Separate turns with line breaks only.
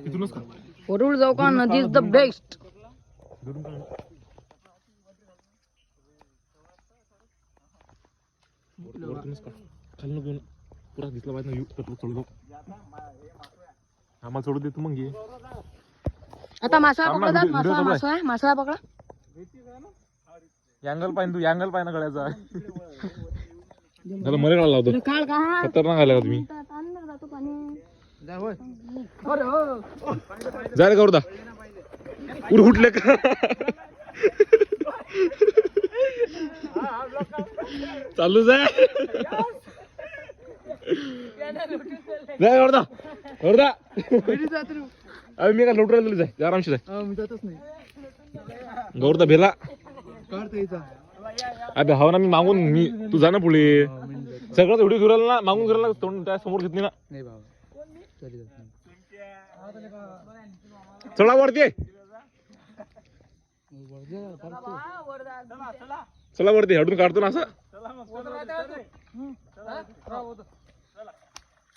इथूनच का
वरुड जाऊ का? नदी इज द बेस्ट.
खाली नको पुरा दिसला पाहिजे ना सोडू दो आम्हाला सोडू दे तू मग घे.
आता मासा पकडा. मासा पकडा.
अँगल पाहिजे तू अँगल पाहिजे ना गळ्याचा. मला मरे लावतो खतरनाक आला तुम्ही. जायला का उडता उठले का चालू जाय जाय वरदा वरदा. अरे मी काय लोट राहिलो जाय आरामशी जाय.
मी जातच नाही.
गौरदा भेला
काढता येतं.
अबे हवा ना मी मागून मी तू जा ना पुढे. सगळं एवढी फिरायला ना मागून फिरायला तोंड त्या समोर घेतली ना.
नाही बाबा चल जात नाही.
चढा वरती चला वरती हडून काढतो ना असं.